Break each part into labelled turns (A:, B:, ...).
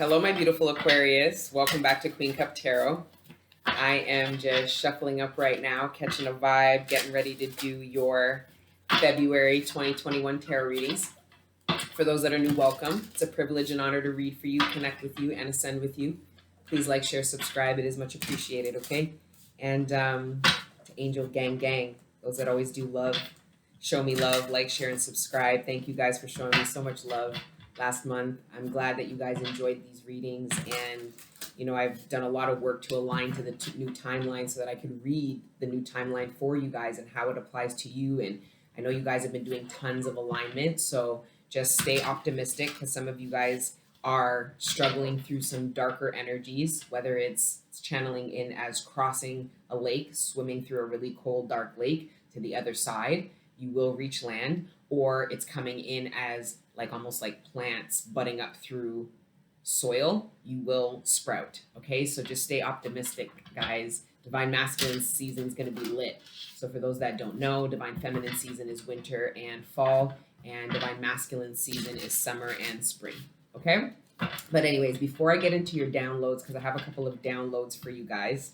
A: Hello, my beautiful Aquarius. Welcome back to Queen Cup Tarot. I am just shuffling up right now, catching a vibe, getting ready to do your February 2021 tarot readings. For those that are new, welcome. It's a privilege and honor to read for you, connect with you, and ascend with you. Please like, share, subscribe. It is much appreciated, okay? And to Angel Gang, those that always do love, show me love, like, share, and subscribe. Thank you guys for showing me so much love last month. I'm glad that you guys enjoyed these readings, and I've done a lot of work to align to the new timeline so that I can read the new timeline for you guys and how it applies to you. And I know you guys have been doing tons of alignment, so just stay optimistic because some of you guys are struggling through some darker energies, whether it's channeling in as crossing a lake, swimming through a really cold, dark lake to the other side. You will reach land, or it's coming in as almost like plants budding up through soil. You will sprout. Okay, so just stay optimistic, guys. Divine Masculine season is going to be lit. So for those that don't know, Divine Feminine season is winter and fall, and Divine Masculine season is summer and spring. Okay, but anyways, before I get into your downloads, because I have a couple of downloads for you guys,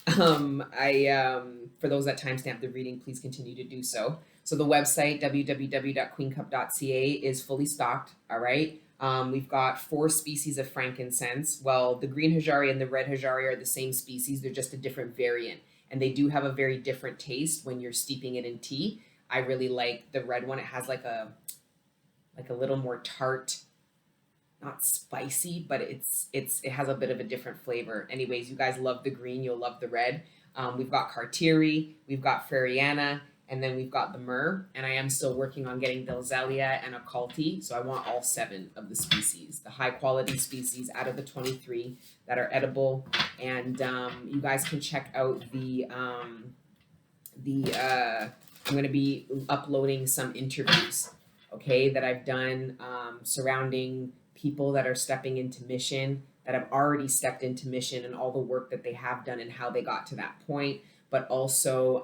A: for those that timestamp the reading, please continue to do so. So the website, www.queencup.ca, is fully stocked, all right? We've got 4 species of frankincense. Well, the green Hajari and the red Hajari are the same species. They're just a different variant. And they do have a very different taste when you're steeping it in tea. I really like the red one. It has like a little more tart, not spicy, but it has a bit of a different flavor. Anyways, you guys love the green, you'll love the red. We've got Cartieri, we've got Freriana, and then we've got the myrrh, and I am still working on getting Delzelia and Occulti, so I want all 7 of the species, the high quality species out of the 23 that are edible. And you guys can check out I'm going to be uploading some interviews, okay, that I've done surrounding people that are stepping into mission, that have already stepped into mission, and all the work that they have done and how they got to that point. But also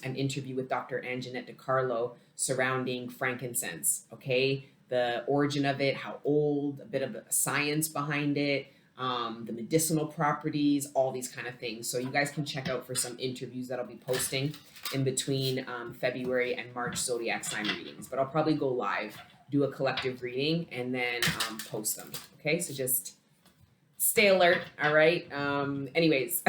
A: an interview with Dr. Anjanette DiCarlo surrounding frankincense, okay? The origin of it, how old, a bit of science behind it, the medicinal properties, all these kind of things. So you guys can check out for some interviews that I'll be posting in between February and March zodiac sign readings. But I'll probably go live, do a collective reading, and then post them, okay? So just stay alert, all right? Anyways,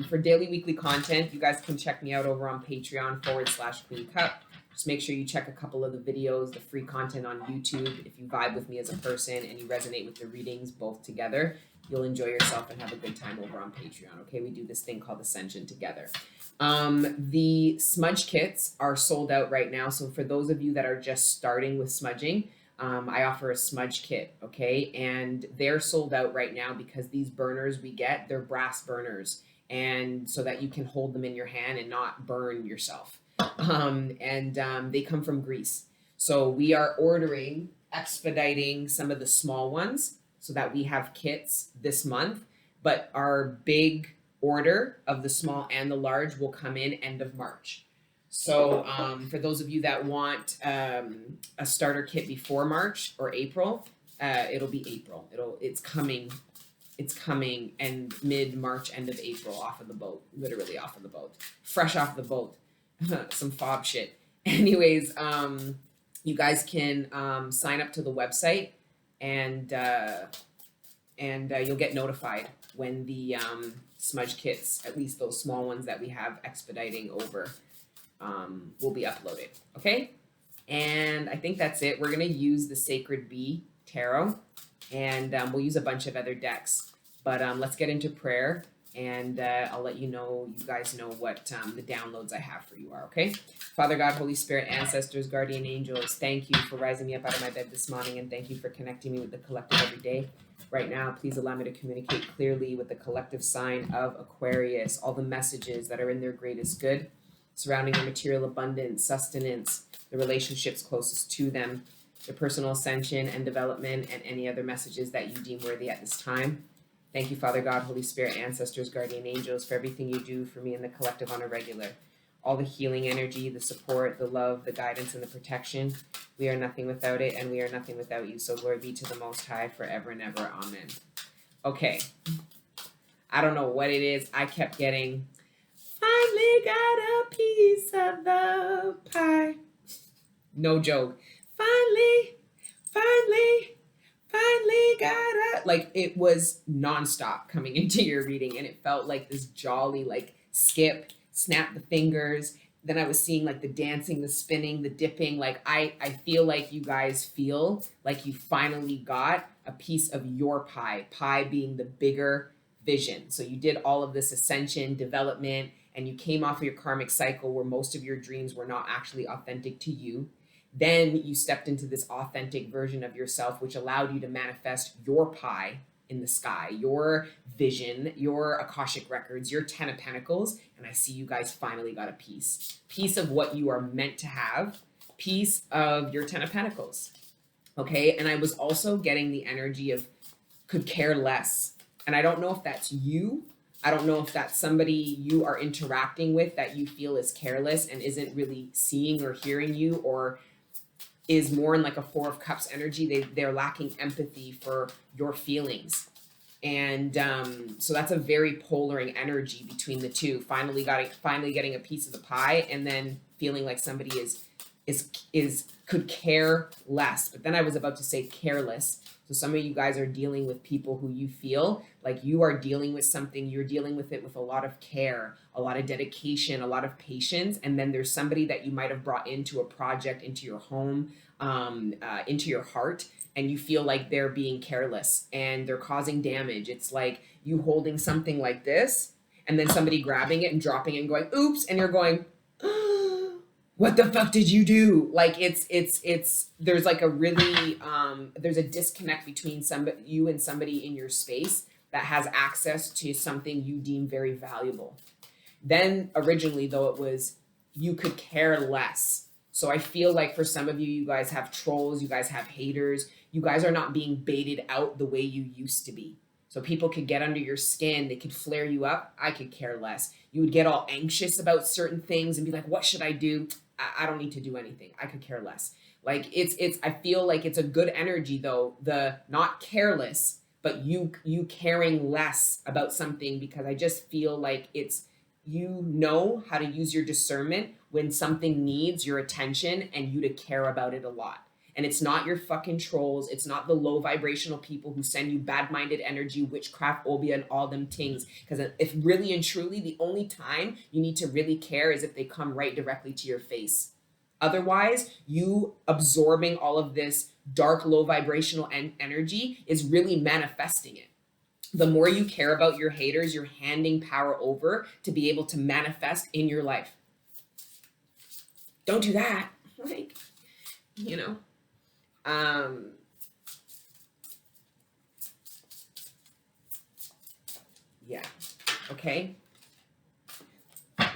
A: for daily, weekly content, you guys can check me out over on Patreon/Queen Cup. Just make sure you check a couple of the videos, the free content on YouTube. If you vibe with me as a person and you resonate with the readings both together, you'll enjoy yourself and have a good time over on Patreon, okay? We do this thing called Ascension together. The smudge kits are sold out right now. So for those of you that are just starting with smudging, I offer a smudge kit, okay? And they're sold out right now because these burners we get, they're brass burners, and so that you can hold them in your hand and not burn yourself. They come from Greece. So we are expediting some of the small ones so that we have kits this month, but our big order of the small and the large will come in end of March. So for those of you that want a starter kit before March or April, it'll be April. It's coming, and mid-March, end of April, off of the boat, literally off of the boat, fresh off the boat, some fob shit. Anyways, you guys can sign up to the website, and you'll get notified when the smudge kits, at least those small ones that we have expediting over, will be uploaded, okay? And I think that's it. We're going to use the Sacred Bee Tarot, and we'll use a bunch of other decks. But let's get into prayer, and I'll let you guys know what the downloads I have for you are, okay? Father God, Holy Spirit, ancestors, guardian angels, thank you for rising me up out of my bed this morning, and thank you for connecting me with the collective every day. Right now, please allow me to communicate clearly with the collective sign of Aquarius, all the messages that are in their greatest good, surrounding their material abundance, sustenance, the relationships closest to them, their personal ascension and development, and any other messages that you deem worthy at this time. Thank you, Father God, Holy Spirit, ancestors, guardian angels, for everything you do for me and the collective on a regular. all the healing energy, the support, the love, the guidance, and the protection. We are nothing without it, and we are nothing without you. So glory be to the Most High forever and ever. Amen. Okay. I don't know what it is. I kept getting, finally got a piece of the pie. No joke. Finally got a, like, it was nonstop coming into your reading, and it felt like this jolly, like, skip, snap the fingers. Then I was seeing like the dancing, the spinning, the dipping. Like I feel like you guys feel like you finally got a piece of your pie being the bigger vision. So you did all of this ascension, development, and you came off of your karmic cycle where most of your dreams were not actually authentic to you. Then you stepped into this authentic version of yourself, which allowed you to manifest your pie in the sky, your vision, your Akashic records, your 10 of Pentacles. And I see you guys finally got a piece of what you are meant to have, piece of your 10 of Pentacles. Okay. And I was also getting the energy of could care less. And I don't know if that's you. I don't know if that's somebody you are interacting with that you feel is careless and isn't really seeing or hearing you, or is more in like a Four of Cups energy. They're lacking empathy for your feelings. And so that's a very polaring energy between the two. Finally getting a piece of the pie, and then feeling like somebody could care less. But then I was about to say careless. So some of you guys are dealing with people who you feel like you are dealing with something, you're dealing with it with a lot of care, a lot of dedication, a lot of patience. And then there's somebody that you might have brought into a project, into your home, into your heart, and you feel like they're being careless and they're causing damage. It's like you holding something like this and then somebody grabbing it and dropping it and going, oops, and you're going, what the fuck did you do? Like it's there's like a really there's a disconnect between you and somebody in your space that has access to something you deem very valuable. Then originally though, it was you could care less. So I feel like for some of you, you guys have trolls, you guys have haters, you guys are not being baited out the way you used to be. So people could get under your skin, they could flare you up. I could care less. You would get all anxious about certain things and be like, what should I do? I don't need to do anything. I could care less. Like I feel like it's a good energy though, the not careless, but you caring less about something, because I just feel like it's, you know how to use your discernment when something needs your attention and you to care about it a lot. And it's not your fucking trolls. It's not the low vibrational people who send you bad-minded energy, witchcraft, obia, and all them things. Because if really and truly, the only time you need to really care is if they come right directly to your face. Otherwise, you absorbing all of this dark, low vibrational energy is really manifesting it. The more you care about your haters, you're handing power over to be able to manifest in your life. Don't do that. Like, you know. Yeah. Okay.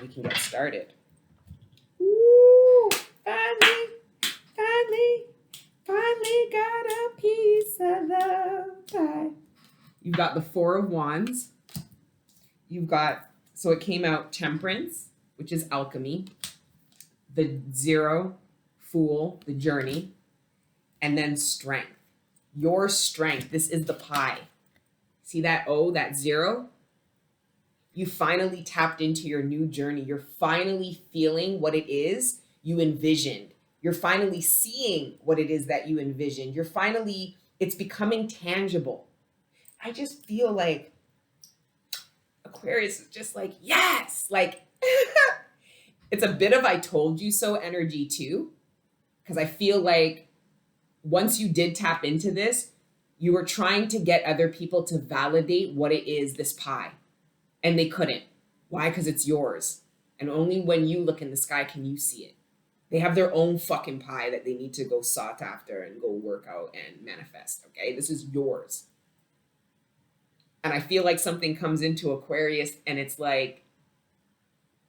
A: We can get started. Woo! Finally got a piece of the pie. You've got the Four of Wands. You've got, so it came out Temperance, which is alchemy. The Zero, Fool, the journey. And then Strength. Your strength. This is the pie. See that O, that zero? You finally tapped into your new journey. You're finally feeling what it is you envisioned. You're finally seeing what it is that you envisioned. You're finally, it's becoming tangible. I just feel like Aquarius is just like, yes, like it's a bit of I told you so energy too. Because I feel like once you did tap into this, you were trying to get other people to validate what it is, this pie. And they couldn't. Why? Because it's yours. And only when you look in the sky can you see it. They have their own fucking pie that they need to go sought after and go work out and manifest. Okay? This is yours. And I feel like something comes into Aquarius and it's like,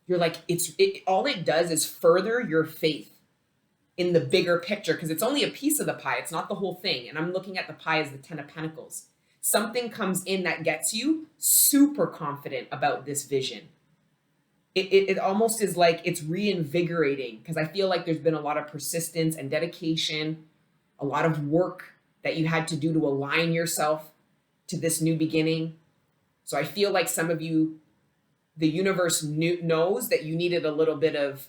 A: you're like, all it does is further your faith in the bigger picture, because it's only a piece of the pie. It's not the whole thing. And I'm looking at the pie as the 10 of Pentacles. Something comes in that gets you super confident about this vision. it almost is like it's reinvigorating, because I feel like there's been a lot of persistence and dedication, a lot of work that you had to do to align yourself to this new beginning. So I feel like some of you, the universe knows that you needed a little bit of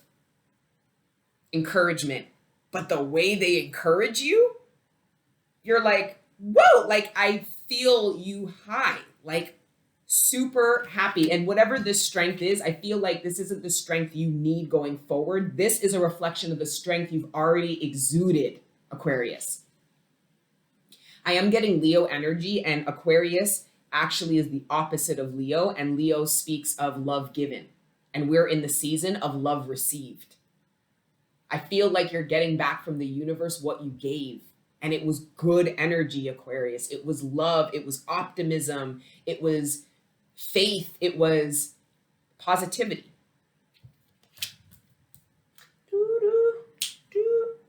A: encouragement, but the way they encourage you, you're like, whoa, like I feel you high, like super happy. And whatever this strength is, I feel like this isn't the strength you need going forward. This is a reflection of the strength you've already exuded, Aquarius. I am getting Leo energy, and Aquarius actually is the opposite of Leo, and Leo speaks of love given, and we're in the season of love received. I feel like you're getting back from the universe what you gave, and it was good energy, Aquarius. It was love, it was optimism, it was faith, it was positivity.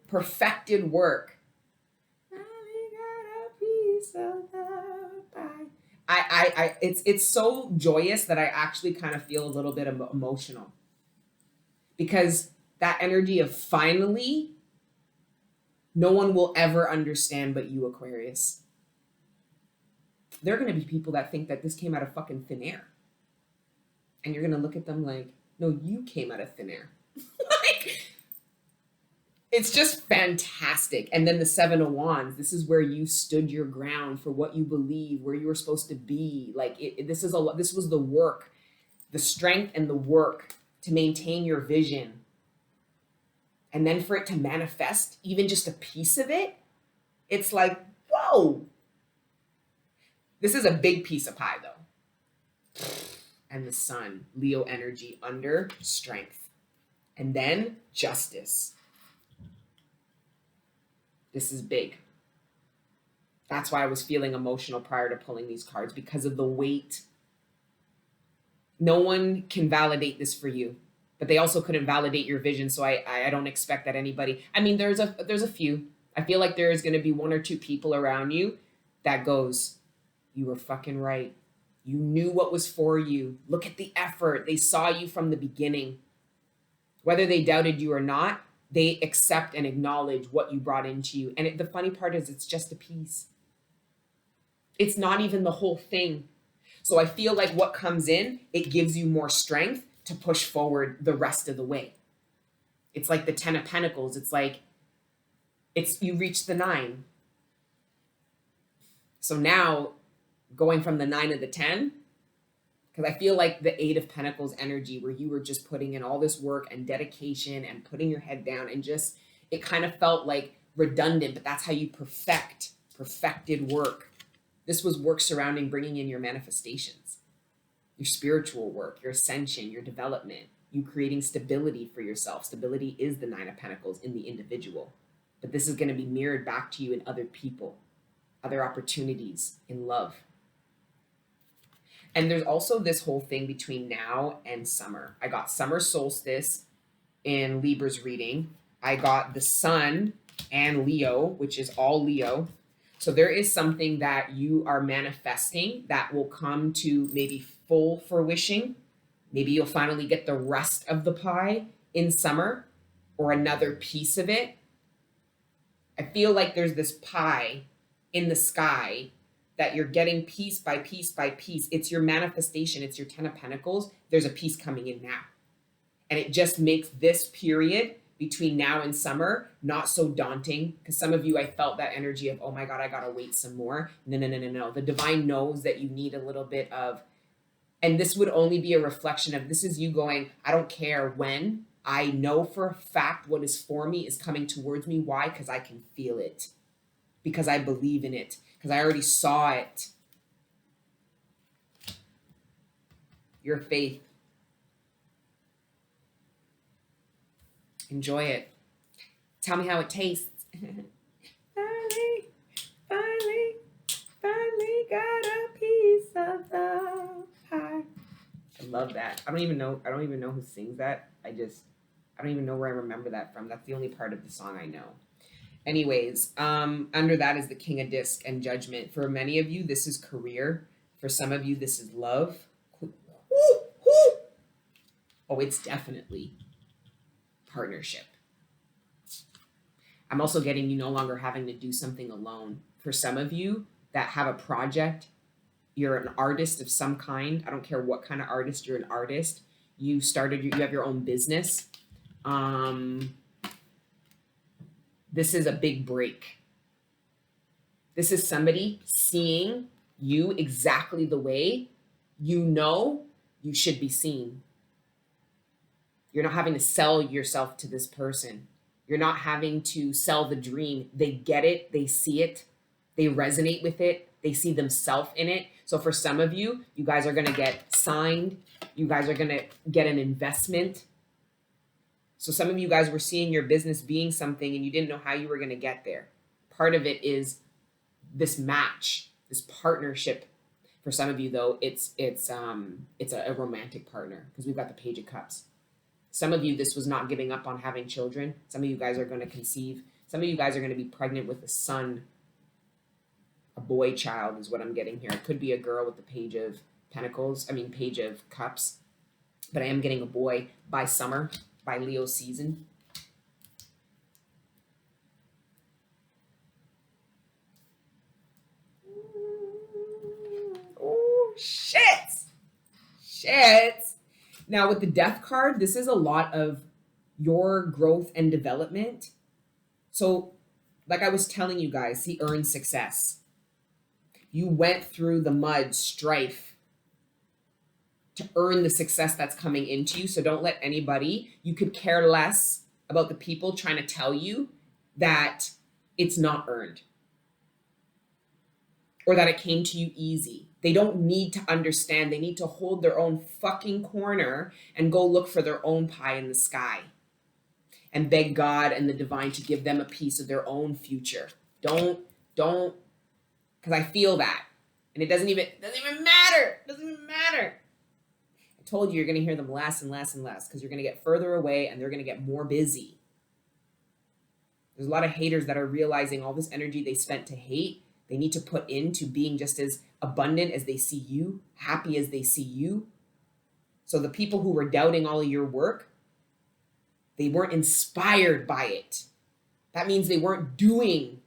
A: Perfected work. It's so joyous that I actually kind of feel a little bit emotional, because that energy of finally, no one will ever understand but you, Aquarius. There are going to be people that think that this came out of fucking thin air, and you're going to look at them like, no, you came out of thin air. Like, it's just fantastic. And then the Seven of Wands, this is where you stood your ground for what you believe, where you were supposed to be. Like this was the work, the strength and the work to maintain your vision. And then for it to manifest even just a piece of it, it's like, whoa. This is a big piece of pie though. And the Sun, Leo energy under strength. And then justice. This is big. That's why I was feeling emotional prior to pulling these cards, because of the weight. No one can validate this for you, but they also couldn't validate your vision. So I don't expect that anybody, I mean, there's a few. I feel like there is going to be one or two people around you that goes, you were fucking right. You knew what was for you. Look at the effort. They saw you from the beginning. Whether they doubted you or not, they accept and acknowledge what you brought into you. And the funny part is it's just a piece. It's not even the whole thing. So I feel like what comes in, it gives you more strength to push forward the rest of the way. It's like the 10 of Pentacles. It's like, you reach the 9. So now going from the 9 to the 10, because I feel like the 8 of Pentacles energy, where you were just putting in all this work and dedication and putting your head down, and just, it kind of felt like redundant, but that's how you perfected work. This was work surrounding bringing in your manifestations, your spiritual work, your ascension, your development, you creating stability for yourself. Stability is the 9 of Pentacles in the individual, but this is going to be mirrored back to you in other people, other opportunities, in love. And there's also this whole thing between now and summer. I got summer solstice in Libra's reading. I got the Sun and Leo, which is all Leo. So there is something that you are manifesting that will come to maybe full fruition. Maybe you'll finally get the rest of the pie in summer, or another piece of it. I feel like there's this pie in the sky that you're getting piece by piece by piece. It's your manifestation. It's your 10 of Pentacles. There's a piece coming in now. And it just makes this period between now and summer not so daunting, because some of you, I felt that energy of, oh my God, I got to wait some more. No. The divine knows that you need a little bit of, and this would only be a reflection of, this is you going, I don't care when. I know for a fact what is for me is coming towards me. Why? Because I can feel it. Because I believe in it. Because I already saw it. Your faith. Enjoy it. Tell me how it tastes. finally got a piece of the pie. I love that. I don't even know who sings that. I don't even know where I remember that from. That's the only part of the song I know. Anyways, under that is the King of Disc and Judgment. For many of you, this is career. For some of you, this is love. Oh, it's definitely partnership. I'm also getting you no longer having to do something alone. For some of you that have a project, you're an artist of some kind. I don't care what kind of artist, you're an artist. You have your own business. This is a big break. This is somebody seeing you exactly the way you should be seen. You're not having to sell yourself to this person. You're not having to sell the dream. They get it, they see it, they resonate with it, they see themselves in it. So for some of you, you guys are going to get signed. You guys are going to get an investment. So some of you guys were seeing your business being something and you didn't know how you were going to get there. Part of it is this match, this partnership. For some of you though, it's a romantic partner because we've got the Page of Cups. Some of you, this was not giving up on having children. Some of you guys are going to conceive. Some of you guys are going to be pregnant with a son. A boy child is what I'm getting here. It could be a girl with the Page of Page of Cups. But I am getting a boy by summer, by Leo season. Oh, shit. Now with the Death card, this is a lot of your growth and development. So like I was telling you guys, he earned success. You went through the mud, strife to earn the success that's coming into you. So don't let anybody, you could care less about the people trying to tell you that it's not earned or that it came to you easy. They don't need to understand. They need to hold their own fucking corner and go look for their own pie in the sky and beg God and the divine to give them a piece of their own future. Don't, because I feel that. And it doesn't even matter. It doesn't even matter. I told you you're going to hear them less and less and less because you're going to get further away and they're going to get more busy. There's a lot of haters that are realizing all this energy they spent to hate, they need to put into being just as abundant as they see you, happy as they see you. So the people who were doubting all of your work, they weren't inspired by it. That means they weren't doing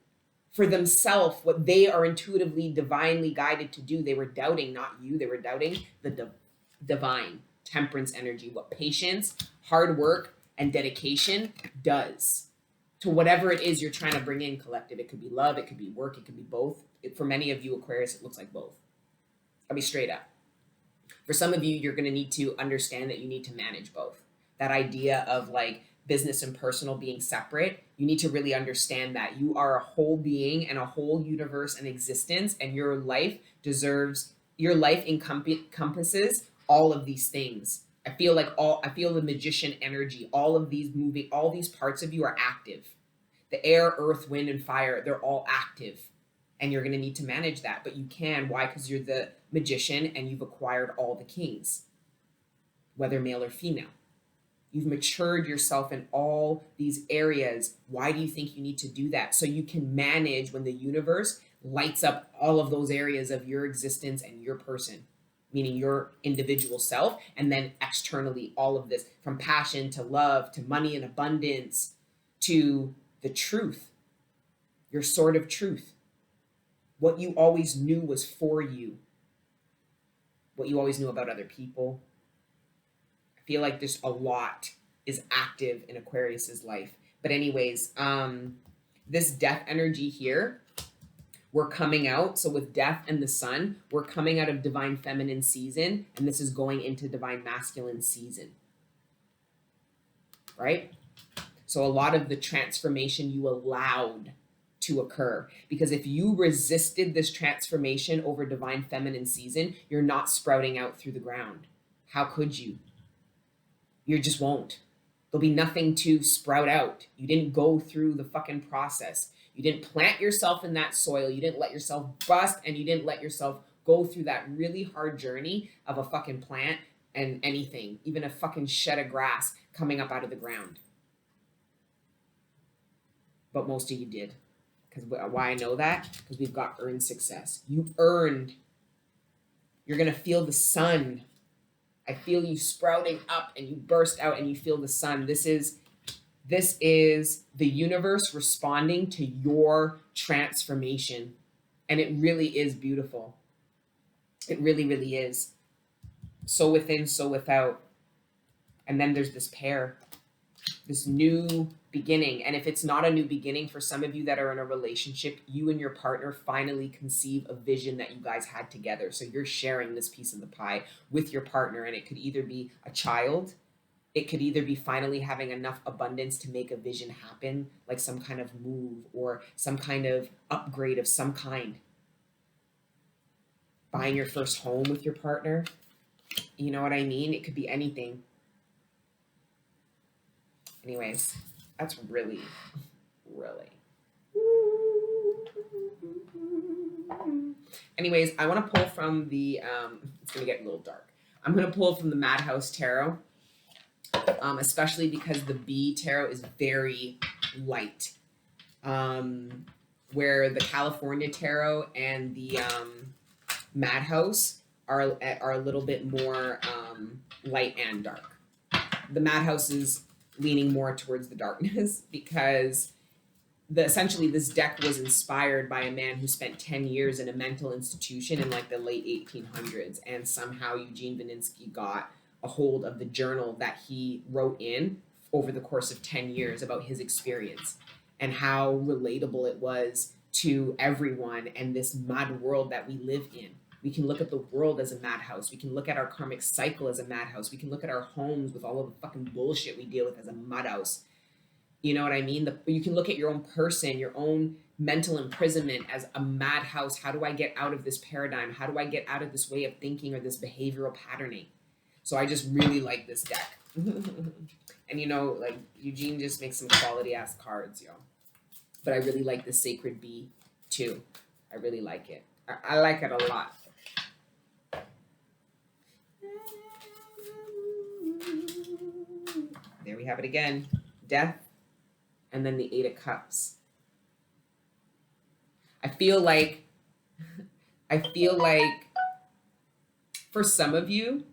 A: for themselves what they are intuitively, divinely guided to do. They were doubting, not you. They were doubting the divine temperance energy, what patience, hard work, and dedication does to whatever it is you're trying to bring in, collective. It could be love, it could be work, it could be both. For many of you Aquarius, it looks like both. I'll be straight up. For some of you, you're going to need to understand that you need to manage both. That idea of like business and personal being separate, you need to really understand that you are a whole being and a whole universe and existence, and your life encompasses all of these things. I feel the magician energy, all these parts of you are active. The air, earth, wind, and fire, they're all active. And you're going to need to manage that. But you can. Why? Because you're the magician and you've acquired all the kings, whether male or female. You've matured yourself in all these areas. Why do you think you need to do that? So you can manage when the universe lights up all of those areas of your existence and your person, meaning your individual self, and then externally all of this, from passion to love to money and abundance to the truth, your sword of truth. What you always knew was for you. What you always knew about other people. I feel like there's a lot is active in Aquarius's life. But anyways, this death energy here, we're coming out. So with death and the sun, we're coming out of divine feminine season, and this is going into divine masculine season. Right? So a lot of the transformation you allowed to occur, because if you resisted this transformation over divine feminine season, you're not sprouting out through the ground. How could you? You just won't. There'll be nothing to sprout out. You didn't go through the fucking process. You didn't plant yourself in that soil. You didn't let yourself bust, and you didn't let yourself go through that really hard journey of a fucking plant and anything, even a fucking shed of grass coming up out of the ground. But most of you did. Because why I know that? Because we've got earned success. You earned. You're going to feel the sun I feel you sprouting up and you burst out and you feel the sun. This is the universe responding to your transformation. And it really is beautiful. It really, really is. So within, so without. And then there's this pair, this new beginning. And if it's not a new beginning, for some of you that are in a relationship, you and your partner finally conceive a vision that you guys had together. So you're sharing this piece of the pie with your partner, and it could either be a child, it could either be finally having enough abundance to make a vision happen, like some kind of move or some kind of upgrade of some kind. Buying your first home with your partner. You know what I mean? It could be anything. Anyways, that's really, really. Anyways, I want to pull from the, it's going to get a little dark. I'm going to pull from the Madhouse Tarot, especially because the B Tarot is very light. Where the California Tarot and the Madhouse are a little bit more light and dark. The Madhouse is leaning more towards the darkness because essentially this deck was inspired by a man who spent 10 years in a mental institution in like the late 1800s, and somehow Eugene Vaninsky got a hold of the journal that he wrote in over the course of 10 years about his experience and how relatable it was to everyone and this mad world that we live in. We can look at the world as a madhouse. We can look at our karmic cycle as a madhouse. We can look at our homes with all of the fucking bullshit we deal with as a madhouse. You know what I mean? You can look at your own person, your own mental imprisonment as a madhouse. How do I get out of this paradigm? How do I get out of this way of thinking or this behavioral patterning? So I just really like this deck. And you know, like Eugene just makes some quality ass cards, yo. But I really like the Sacred Bee too. I really like it. I like it a lot. There we have it again. Death. And then the Eight of Cups. I feel like for some of you,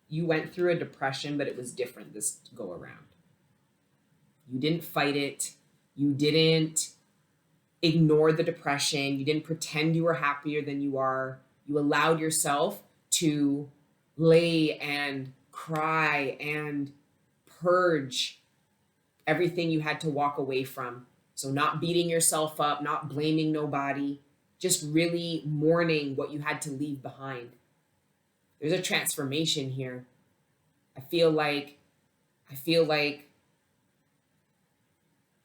A: you went through a depression, but it was different this go around. You didn't fight it. You didn't ignore the depression. You didn't pretend you were happier than you are. You allowed yourself to lay and cry and purge everything you had to walk away from. So not beating yourself up, not blaming nobody, just really mourning what you had to leave behind. There's a transformation here. I feel like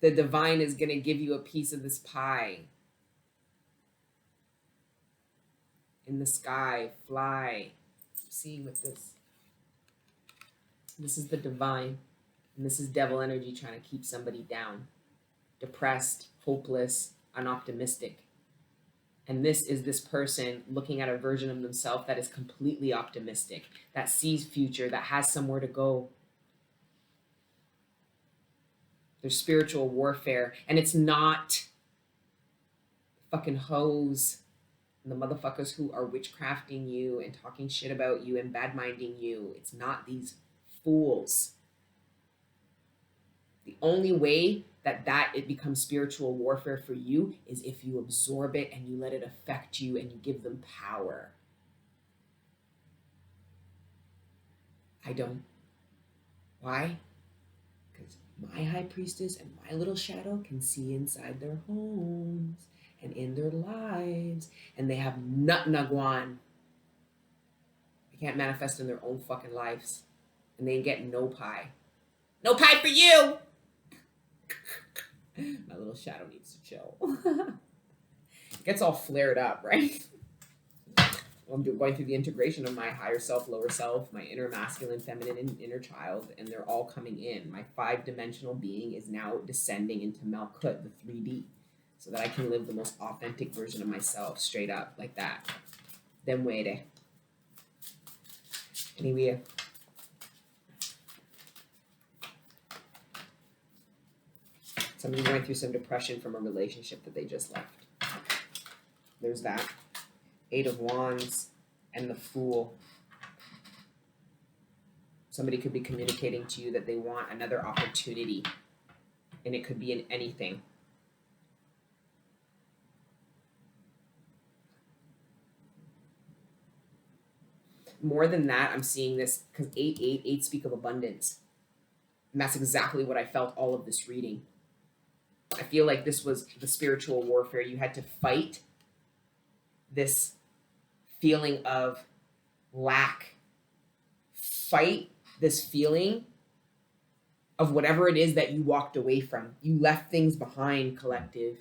A: the divine is going to give you a piece of this pie. In the sky, fly. I'm seeing with this. This is the divine. And this is devil energy trying to keep somebody down. Depressed, hopeless, unoptimistic. And this is this person looking at a version of themselves that is completely optimistic, that sees future, that has somewhere to go. There's spiritual warfare. And it's not fucking hoes and the motherfuckers who are witchcrafting you and talking shit about you and bad-minding you. It's not these fools. The only way that it becomes spiritual warfare for you is if you absorb it and you let it affect you and you give them power. I don't. Why? Because my high priestess and my little shadow can see inside their homes and in their lives, and they have nut-nagwan. They can't manifest in their own fucking lives, and they get no pie. No pie for you! My little shadow needs to chill. It gets all flared up, right? I'm going through the integration of my higher self, lower self, my inner masculine, feminine, and inner child, and they're all coming in. My 5-dimensional being is now descending into Malkut, the 3D, so that I can live the most authentic version of myself, straight up, like that. Then wait. Anyway. Somebody going through some depression from a relationship that they just left. There's that. 8 of Wands and the Fool. Somebody could be communicating to you that they want another opportunity, and it could be in anything. More than that, I'm seeing this because 8 speak of abundance. And that's exactly what I felt all of this reading. I feel like this was the spiritual warfare. You had to fight this feeling of lack. Fight this feeling of whatever it is that you walked away from. You left things behind, collective.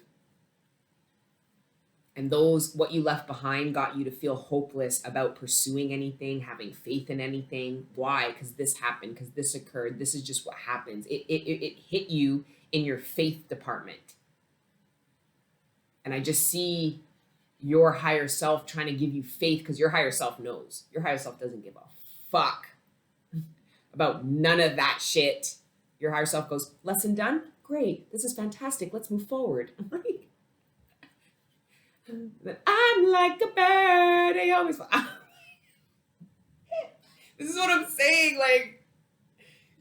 A: And what you left behind got you to feel hopeless about pursuing anything, having faith in anything. Why? Because this happened, because this occurred. This is just what happens. It hit you in your faith department. And I just see your higher self trying to give you faith, because your higher self knows. Your higher self doesn't give a fuck about none of that shit. Your higher self goes, lesson done? Great. This is fantastic. Let's move forward. I'm like a bird. I always fly. This is what I'm saying. Like,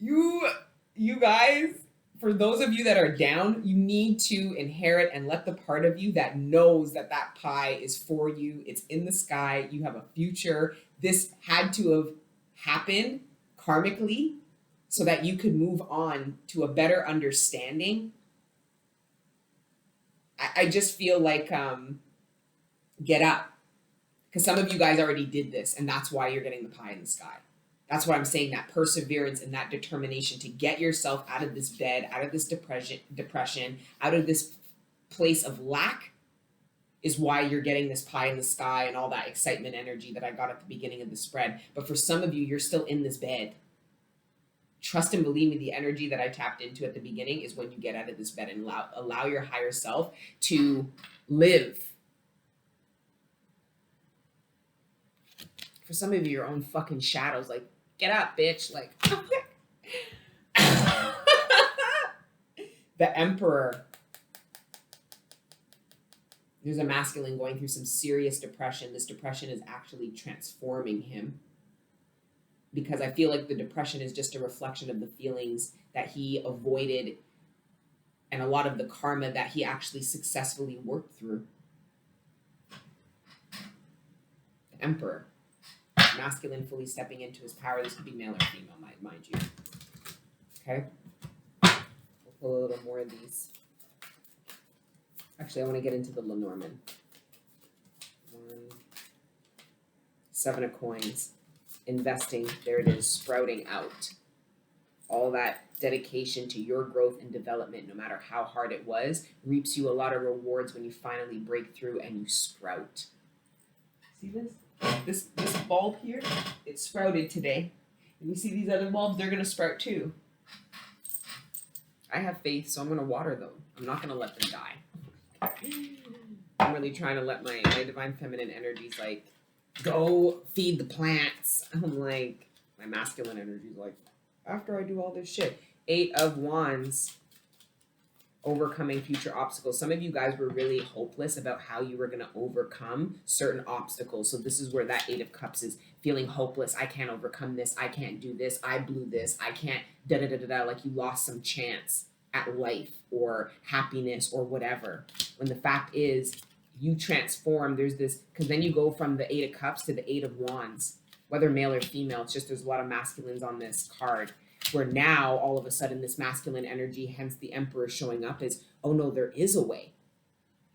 A: you guys, for those of you that are down, you need to inherit and let the part of you that knows that that pie is for you. It's in the sky. You have a future. This had to have happened karmically so that you could move on to a better understanding. I just feel like, get up, because some of you guys already did this, and that's why you're getting the pie in the sky. That's what I'm saying, that perseverance and that determination to get yourself out of this bed, out of this depression, out of this place of lack is why you're getting this pie in the sky and all that excitement energy that I got at the beginning of the spread. But for some of you, you're still in this bed. Trust and believe me, the energy that I tapped into at the beginning is when you get out of this bed and allow your higher self to live. For some of you, your own fucking shadows, like, get up, bitch. Like, the Emperor. There's a masculine going through some serious depression. This depression is actually transforming him, because I feel like the depression is just a reflection of the feelings that he avoided and a lot of the karma that he actually successfully worked through. The Emperor. Masculine fully stepping into his power. This could be male or female, mind you. Okay? We'll pull a little more of these. Actually, I want to get into the Lenormand. 7 of coins. Investing. There it is. Sprouting out. All that dedication to your growth and development, no matter how hard it was, reaps you a lot of rewards when you finally break through and you sprout. See this? This bulb here, it sprouted today. And you see these other bulbs, they're going to sprout too. I have faith, so I'm going to water them. I'm not going to let them die. I'm really trying to let my divine feminine energies, like, go feed the plants. I'm like, my masculine energy's like, after I do all this shit. 8 of Wands. Overcoming future obstacles. Some of you guys were really hopeless about how you were going to overcome certain obstacles. So this is where that 8 of Cups is, feeling hopeless. I can't overcome this. I can't do this. I blew this. I can't da-da-da-da-da. Like you lost some chance at life or happiness or whatever. When the fact is you transform. There's this, because then you go from the 8 of Cups to the 8 of Wands, whether male or female. It's just there's a lot of masculines on this card. Where now, all of a sudden, this masculine energy, hence the Emperor showing up, is, oh no, there is a way.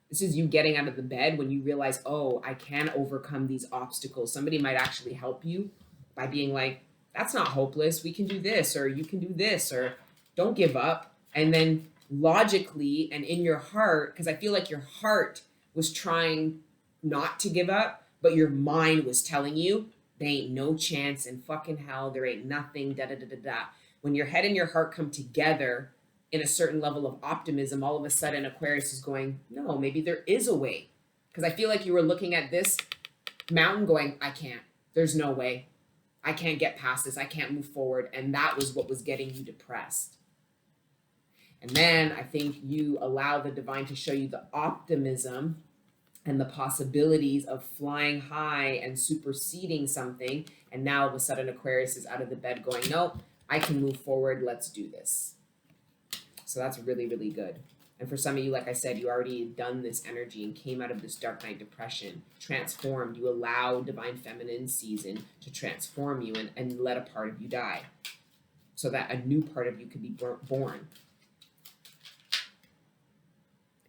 A: This is you getting out of the bed when you realize, oh, I can overcome these obstacles. Somebody might actually help you by being like, that's not hopeless. We can do this, or you can do this, or don't give up. And then logically and in your heart, because I feel like your heart was trying not to give up, but your mind was telling you, there ain't no chance in fucking hell. There ain't nothing, da-da-da-da-da. When your head and your heart come together in a certain level of optimism, all of a sudden Aquarius is going, no, maybe there is a way. Because I feel like you were looking at this mountain going, I can't. There's no way. I can't get past this. I can't move forward. And that was what was getting you depressed. And then I think you allow the divine to show you the optimism and the possibilities of flying high and superseding something. And now all of a sudden Aquarius is out of the bed going, nope, I can move forward. Let's do this. So that's really, really good. And for some of you, like I said, you already done this energy and came out of this dark night depression, transformed. You allow divine feminine season to transform you and let a part of you die so that a new part of you could be born.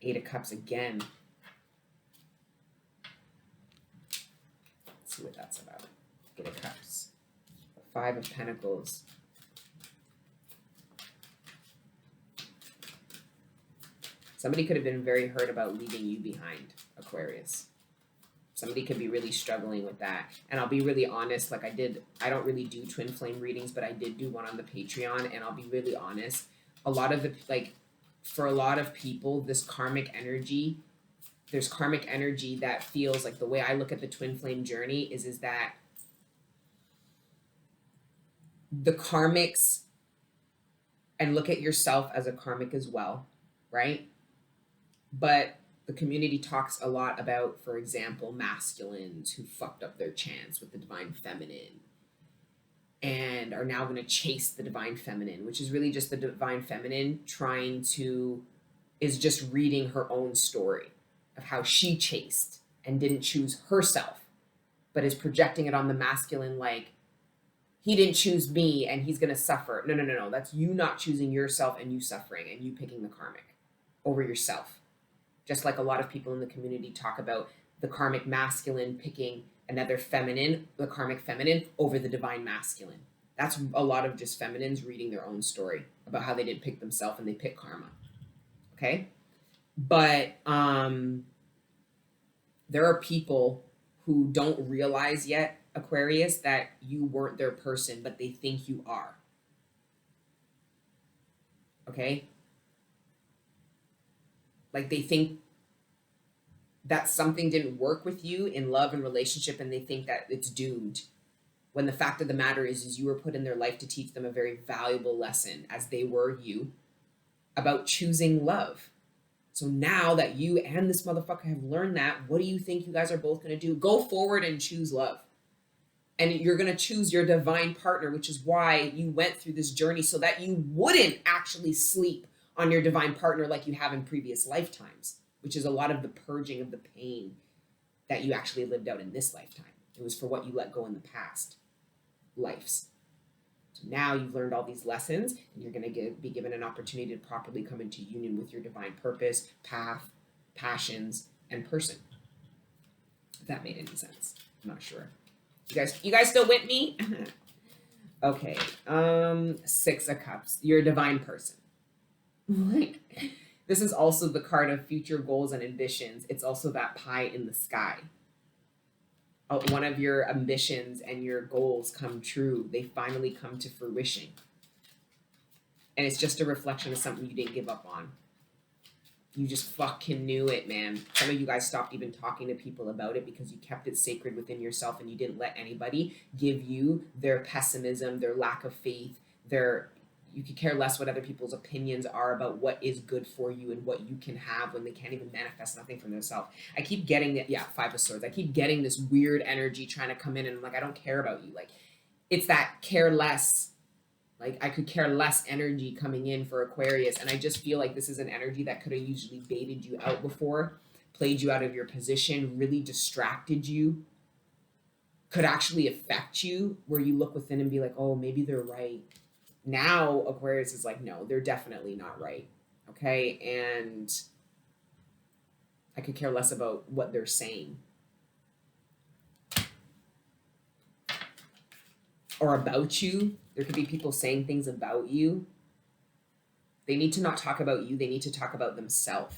A: 8 of Cups again. Let's see what that's about. 8 of Cups. 5 of Pentacles. Somebody could have been very hurt about leaving you behind, Aquarius. Somebody could be really struggling with that. And I'll be really honest, like I don't really do twin flame readings, but I did do one on the Patreon, and I'll be really honest. For a lot of people, this karmic energy, there's karmic energy that feels like, the way I look at the twin flame journey is that the karmics, and look at yourself as a karmic as well, right? But the community talks a lot about, for example, masculines who fucked up their chance with the divine feminine and are now going to chase the divine feminine, which is really just the divine feminine is just reading her own story of how she chased and didn't choose herself, but is projecting it on the masculine like, he didn't choose me and he's going to suffer. No. That's you not choosing yourself and you suffering and you picking the karmic over yourself. Just like a lot of people in the community talk about the karmic masculine picking another feminine, the karmic feminine, over the divine masculine. That's a lot of just feminines reading their own story about how they didn't pick themselves and they pick karma. Okay? But there are people who don't realize yet, Aquarius, that you weren't their person, but they think you are. Okay? Like they think that something didn't work with you in love and relationship, and they think that it's doomed. When the fact of the matter is you were put in their life to teach them a very valuable lesson, as they were you, about choosing love. So now that you and this motherfucker have learned that, what do you think you guys are both going to do? Go forward and choose love. And you're going to choose your divine partner, which is why you went through this journey, so that you wouldn't actually sleep on your divine partner like you have in previous lifetimes, which is a lot of the purging of the pain that you actually lived out in this lifetime. It was for what you let go in the past lives. So now you've learned all these lessons, and you're going to be given an opportunity to properly come into union with your divine purpose, path, passions, and person. If that made any sense. I'm not sure. You guys still with me? Okay. 6 of Cups. You're a divine person. This is also the card of future goals and ambitions. It's also that pie in the sky. One of your ambitions and your goals come true. They finally come to fruition. And it's just a reflection of something you didn't give up on. You just fucking knew it, man. Some of you guys stopped even talking to people about it because you kept it sacred within yourself, and you didn't let anybody give you their pessimism, their lack of faith, you could care less what other people's opinions are about what is good for you and what you can have when they can't even manifest nothing from themselves. I keep getting it. Yeah, 5 of Swords. I keep getting this weird energy trying to come in, and I'm like, I don't care about you. Like, it's that care less. Like, I could care less energy coming in for Aquarius. And I just feel like this is an energy that could have usually baited you out before, played you out of your position, really distracted you, could actually affect you, where you look within and be like, oh, maybe they're right. Now Aquarius is like, no, they're definitely not right. Okay. And I could care less about what they're saying or about you. There could be people saying things about you. They need to not talk about you. They need to talk about themselves,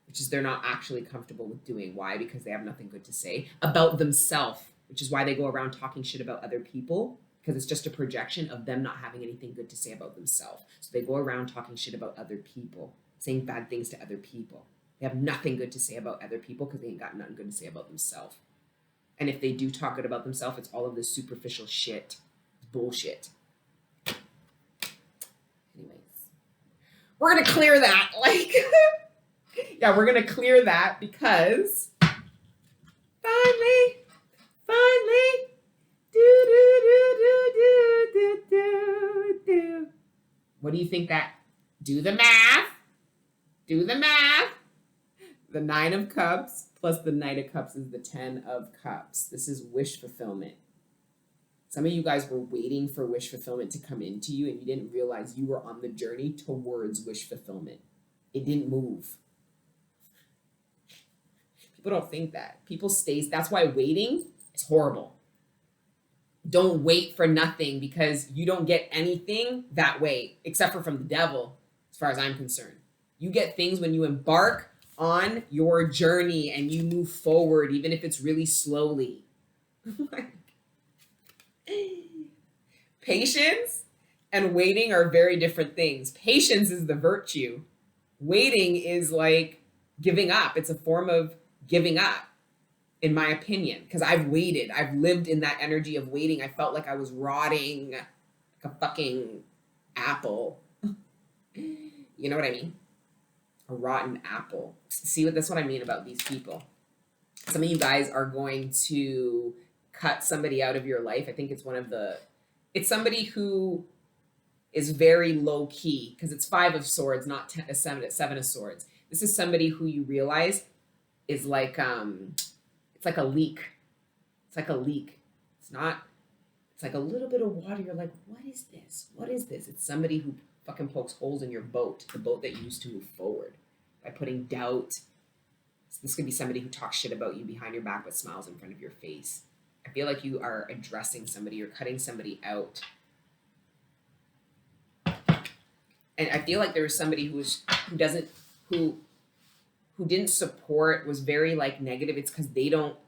A: which is they're not actually comfortable with doing. Why? Because they have nothing good to say about themselves, which is why they go around talking shit about other people. Because it's just a projection of them not having anything good to say about themselves. So they go around talking shit about other people, saying bad things to other people. They have nothing good to say about other people because they ain't got nothing good to say about themselves. And if they do talk good about themselves, it's all of this superficial shit. It's bullshit. Anyways, we're going to clear that. Yeah, we're going to clear that because finally, do. What do you think that? Do the math. Do the math. The 9 of Cups plus the Knight of Cups is the 10 of Cups. This is wish fulfillment. Some of you guys were waiting for wish fulfillment to come into you and you didn't realize you were on the journey towards wish fulfillment. It didn't move. People don't think that. People stay. That's why waiting is horrible. Don't wait for nothing because you don't get anything that way, except for from the devil, as far as I'm concerned. You get things when you embark on your journey and you move forward, even if it's really slowly. Patience and waiting are very different things. Patience is the virtue. Waiting is like giving up. It's a form of giving up, in my opinion, because I've waited. I've lived in that energy of waiting. I felt like I was rotting like a fucking apple. You know what I mean? A rotten apple. See, that's what I mean about these people. Some of you guys are going to cut somebody out of your life. I think it's somebody who is very low key because it's 5 of Swords, not 7 of Swords. This is somebody who you realize is like, it's like a leak. It's like a leak. It's like a little bit of water. You're like, what is this? What is this? It's somebody who fucking pokes holes in your boat, the boat that you used to move forward by putting doubt. This could be somebody who talks shit about you behind your back but smiles in front of your face. I feel like you are addressing somebody, you're cutting somebody out. And I feel like there was somebody who didn't support, was very like negative. It's because they don't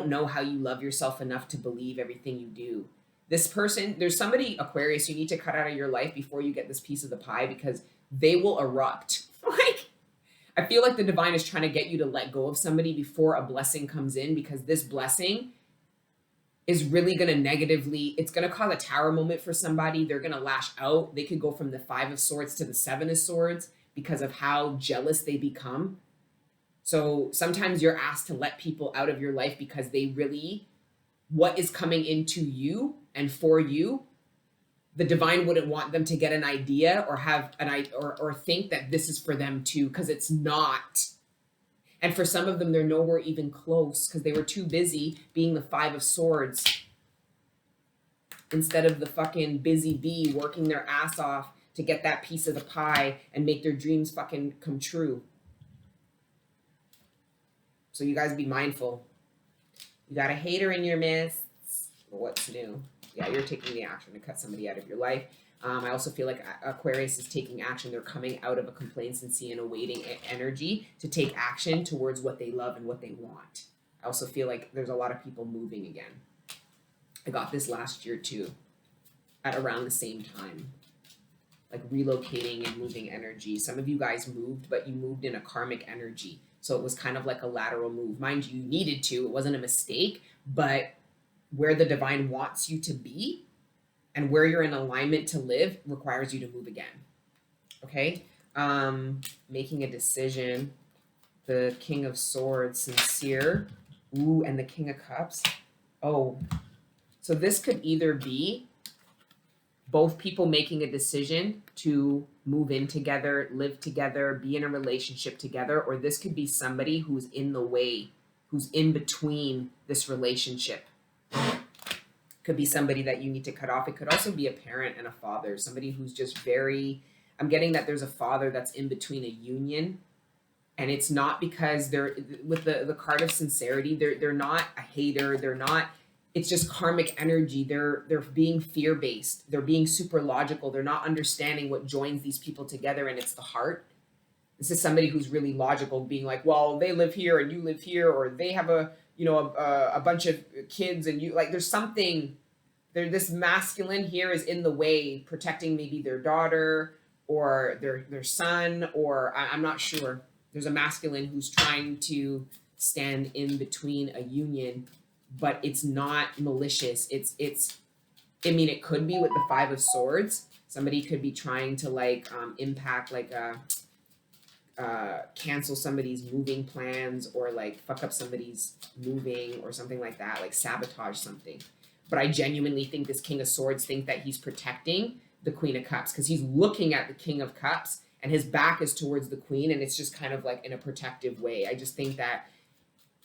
A: know how you love yourself enough to believe everything you do. This person, there's somebody, Aquarius, you need to cut out of your life before you get this piece of the pie because they will erupt. Like, I feel like the divine is trying to get you to let go of somebody before a blessing comes in because this blessing is really going to it's going to cause a tower moment for somebody. They're going to lash out. They could go from the 5 of Swords to the 7 of Swords because of how jealous they become. So sometimes you're asked to let people out of your life because they really, what is coming into you and for you, the divine wouldn't want them to get an idea or have or think that this is for them too, because it's not. And for some of them, they're nowhere even close because they were too busy being the 5 of Swords instead of the fucking busy bee working their ass off to get that piece of the pie and make their dreams fucking come true. So you guys be mindful. You got a hater in your midst. What's new? Yeah, you're taking the action to cut somebody out of your life. I also feel like Aquarius is taking action. They're coming out of a complacency and a waiting energy to take action towards what they love and what they want. I also feel like there's a lot of people moving again. I got this last year too, at around the same time. Like relocating and moving energy. Some of you guys moved, but you moved in a karmic energy. So it was kind of like a lateral move. Mind you, you needed to. It wasn't a mistake, but where the divine wants you to be and where you're in alignment to live requires you to move again. Okay? Making a decision. The King of Swords, sincere. Ooh, and the King of Cups. Oh, so this could either be both people making a decision to move in together, live together, be in a relationship together, or this could be somebody who's in the way, who's in between this relationship. Could be somebody that you need to cut off. It could also be a parent and a father, somebody who's just very, I'm getting that there's a father that's in between a union, and it's not because they're, with the card of sincerity, they're not a hater, they're not, it's just karmic energy. They're being fear-based. They're being super logical. They're not understanding what joins these people together, and it's the heart. This is somebody who's really logical, being like, well, they live here and you live here, or they have a bunch of kids and you, like, there's something, this masculine here is in the way, protecting maybe their daughter or their son, or I'm not sure. There's a masculine who's trying to stand in between a union, but it's not malicious. I mean, it could be with the 5 of Swords. Somebody could be trying to like impact like cancel somebody's moving plans or like fuck up somebody's moving or something like that, like sabotage something. But I genuinely think this King of Swords thinks that he's protecting the Queen of Cups because he's looking at the King of Cups and his back is towards the Queen, and it's just kind of like in a protective way. I just think that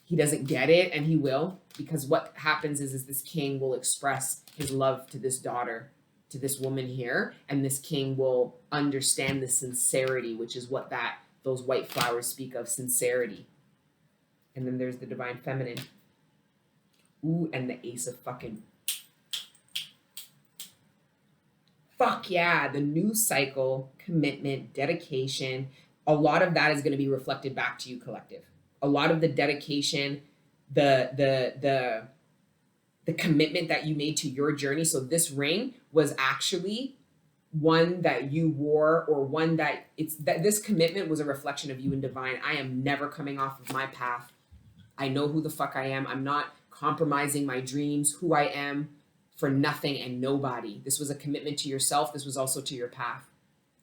A: he doesn't get it, and he will, because what happens is this king will express his love to this daughter, to this woman here, and this king will understand the sincerity, which is what those white flowers speak of, sincerity. And then there's the divine feminine. Ooh, and the ace of fucking. Fuck yeah, the new cycle, commitment, dedication. A lot of that is going to be reflected back to you, collective. A lot of the dedication, the commitment that you made to your journey. So this ring was actually one that you wore, or one that this commitment was a reflection of you in divine. I am never coming off of my path. I know who the fuck I am. I'm not compromising my dreams, who I am, for nothing and nobody. This was a commitment to yourself. This was also to your path.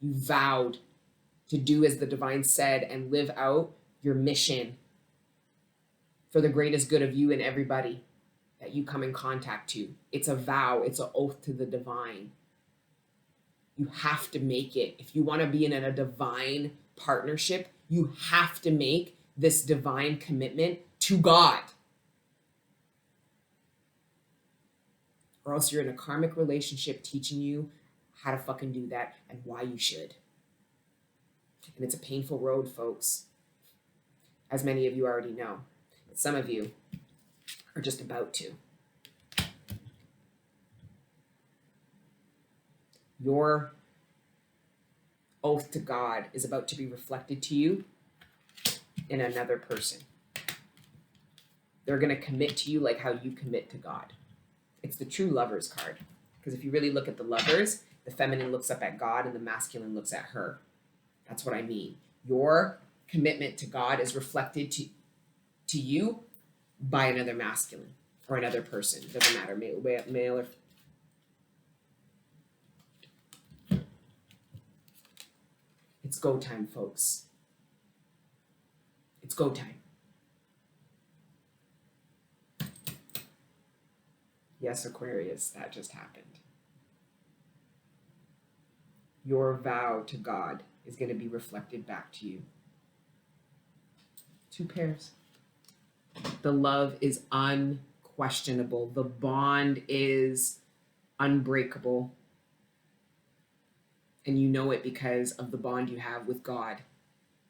A: You vowed to do as the divine said and live out your mission for the greatest good of you and everybody that you come in contact to. It's a vow. It's an oath to the divine. You have to make it. If you want to be in a divine partnership, you have to make this divine commitment to God. Or else you're in a karmic relationship teaching you how to fucking do that and why you should. And it's a painful road, folks, as many of you already know. But some of you are just about to. Your oath to God is about to be reflected to you in another person. They're going to commit to you like how you commit to God. It's the true lovers card. Because if you really look at the lovers, the feminine looks up at God and the masculine looks at her. That's what I mean. Your commitment to God is reflected to you by another masculine or another person. It doesn't matter, male or... It's go time, folks. It's go time. Yes, Aquarius, that just happened. Your vow to God is going to be reflected back to you. 2 pairs. The love is unquestionable. The bond is unbreakable. And you know it because of the bond you have with God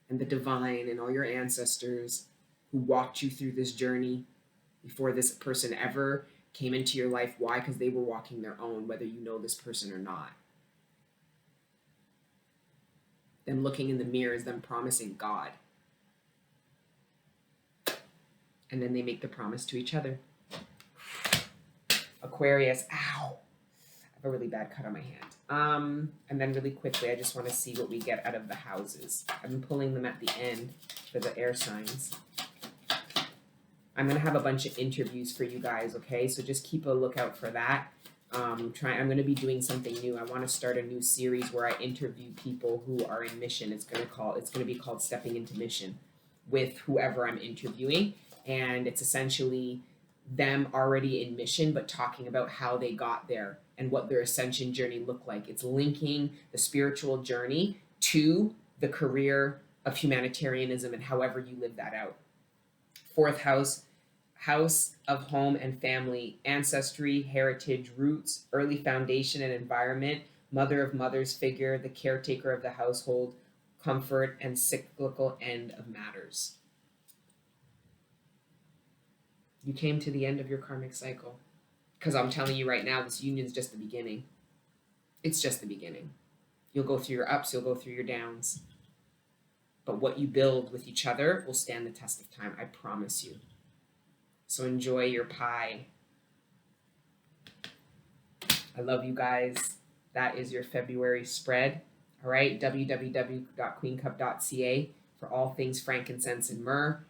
A: and the divine and all your ancestors who walked you through this journey before this person ever came into your life. Why? Because they were walking their own, whether you know this person or not. Them looking in the mirror is them promising God. And then they make the promise to each other. Aquarius, ow. I have a really bad cut on my hand. And then really quickly, I just want to see what we get out of the houses. I've been pulling them at the end for the air signs. I'm going to have a bunch of interviews for you guys, okay? So just keep a lookout for that. I'm going to be doing something new. I want to start a new series where I interview people who are in mission. It's going to be called Stepping into Mission, with whoever I'm interviewing. And it's essentially them already in mission, but talking about how they got there and what their ascension journey looked like. It's linking the spiritual journey to the career of humanitarianism and however you live that out. 4th house, house of home and family, ancestry, heritage, roots, early foundation and environment, mother of mothers figure, the caretaker of the household, comfort, and cyclical end of matters. You came to the end of your karmic cycle. Because I'm telling you right now, this union is just the beginning. It's just the beginning. You'll go through your ups, you'll go through your downs. But what you build with each other will stand the test of time, I promise you. So enjoy your pie. I love you guys. That is your February spread. All right, www.queencup.ca for all things frankincense and myrrh.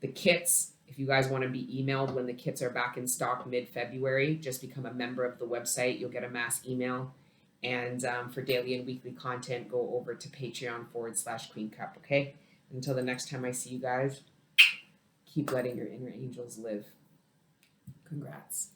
A: The kits, if you guys want to be emailed when the kits are back in stock mid-February, just become a member of the website. You'll get a mass email. And for daily and weekly content, go over to Patreon /Queen Cup, okay? Until the next time I see you guys, keep letting your inner angels live. Congrats.